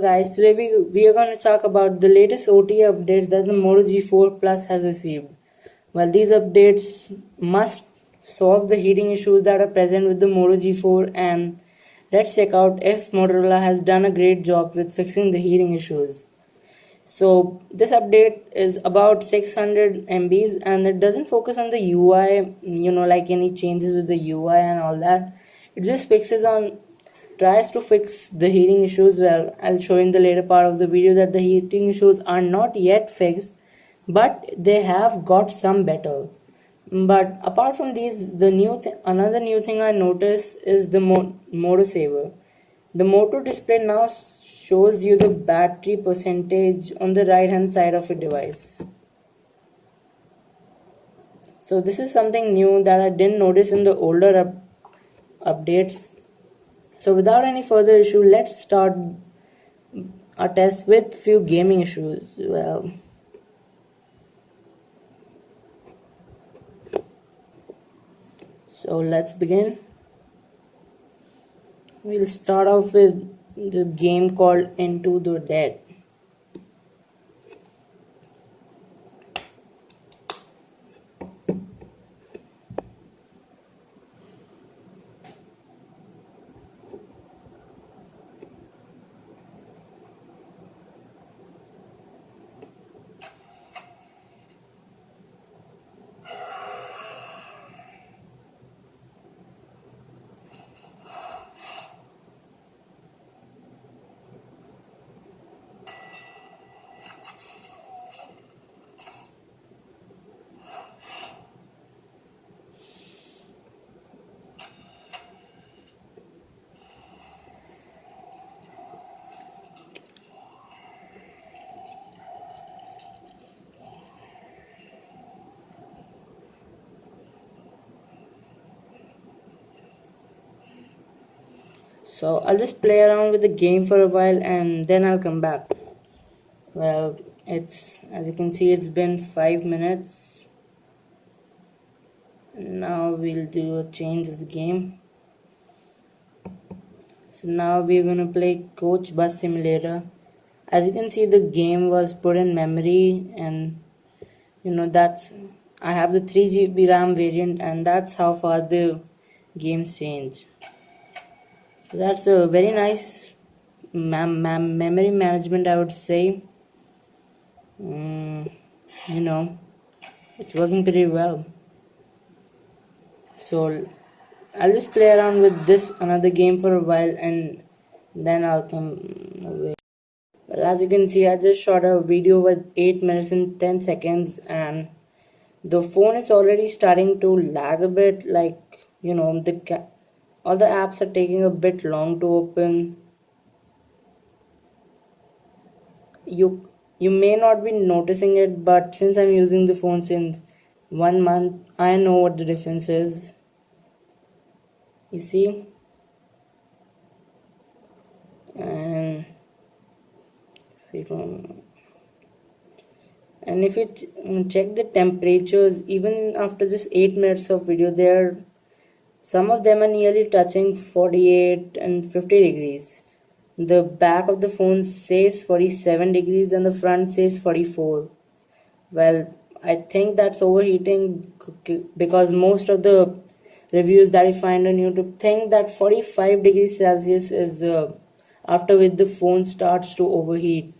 guys, today we are going to talk about the latest OTA updates that the Moto G4 Plus has received. Well, these updates must solve the heating issues that are present with the Moto G4, and let's check out if Motorola has done a great job with fixing the heating issues. So this update is about 600 MBs and it doesn't focus on the UI, like any changes with the UI and all that. It just tries to fix the heating issues. Well, I'll show in the later part of the video that the heating issues are not yet fixed, but they have got some better. But apart from these, another new thing I noticed is the Moto Saver. The Moto display now shows you the battery percentage on the right hand side of your device. So this is something new that I didn't notice in the older updates. So without any further issue, let's start our test with few gaming issues. Well, so let's begin. We'll start off with the game called Into the Dead. So I'll just play around with the game for a while and then I'll come back. Well, as you can see, it's been 5 minutes. Now we'll do a change of the game. So now we're gonna play Coach Bus Simulator. As you can see, the game was put in memory, and that's I have the 3 GB RAM variant, and that's how far the games change. So that's a very nice memory management, I would say. It's working pretty well. So I'll just play around with this another game for a while and then I'll come away. Well, as you can see, I just shot a video with 8 minutes and 10 seconds and the phone is already starting to lag a bit, like all the apps are taking a bit long to open. You may not be noticing it, but since I'm using the phone since 1 month, I know what the difference is. You see, and if you check the temperatures, even after just 8 minutes of video, some of them are nearly touching 48 and 50 degrees. The back of the phone says 47 degrees and the front says 44. Well, I think that's overheating because most of the reviews that I find on YouTube think that 45 degrees Celsius is after which the phone starts to overheat.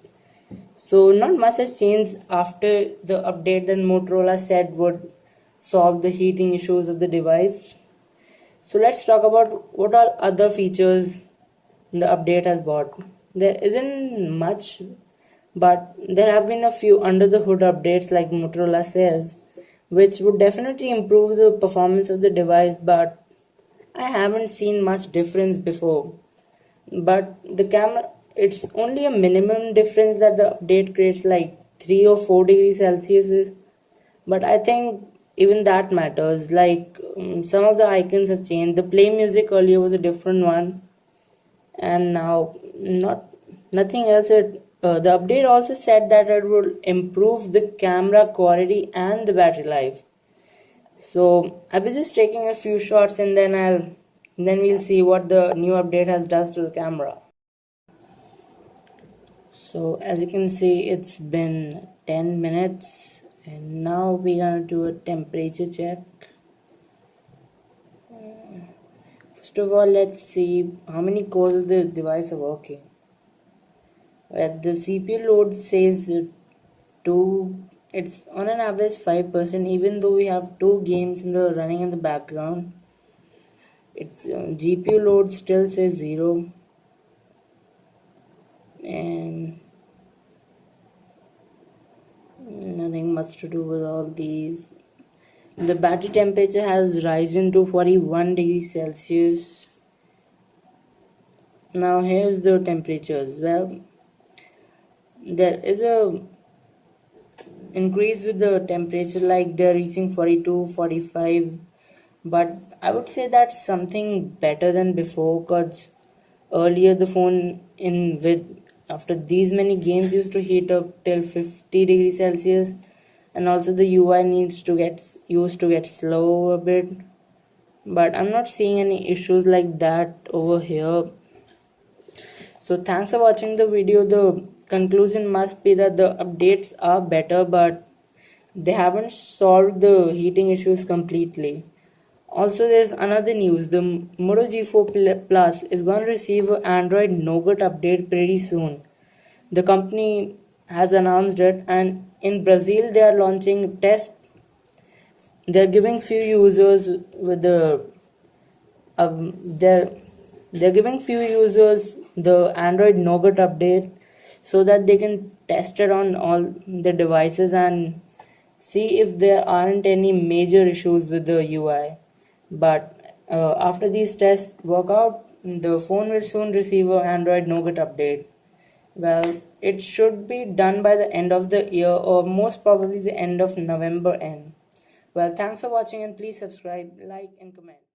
So not much has changed after the update that Motorola said would solve the heating issues of the device. So let's talk about what all other features the update has brought. There isn't much, but there have been a few under the hood updates like Motorola says, which would definitely improve the performance of the device, but I haven't seen much difference before. But the camera, it's only a minimum difference that the update creates, like 3 or 4 degrees Celsius, but I think even that matters. Like some of the icons have changed. The play music earlier was a different one and now nothing else. The update also said that it will improve the camera quality and the battery life. So I'll be just taking a few shots and then we'll see what the new update has does to the camera. So as you can see, it's been 10 minutes and now we're gonna do a temperature check. First of all, let's see how many cores the device are working. The CPU load says 2, it's on an average 5%, even though we have two games in the running in the background. Its GPU load still says 0, and nothing much to do with all these. The battery temperature has risen to 41 degrees Celsius. Now here's the temperatures. Well, there is a increase with the temperature, like they're reaching 42, 45, but I would say that's something better than before, because earlier the phone in with after these many games used to heat up till 50 degrees Celsius, and also the UI needs to get used to get slow a bit, but I'm not seeing any issues like that over here. So thanks for watching the video. The conclusion must be that the updates are better, but they haven't solved the heating issues completely. Also, there's another news. The Moto G4 Plus is going to receive an Android Nougat update pretty soon. The company has announced it, and in Brazil they are launching test. They're giving few users with the um, they're they're giving few users the Android Nougat update so that they can test it on all the devices and see if there aren't any major issues with the UI. But after these tests work out, the phone will soon receive an Android Nougat update. Well, it should be done by the end of the year, or most probably the end of November end. Well, thanks for watching and please subscribe, like and comment.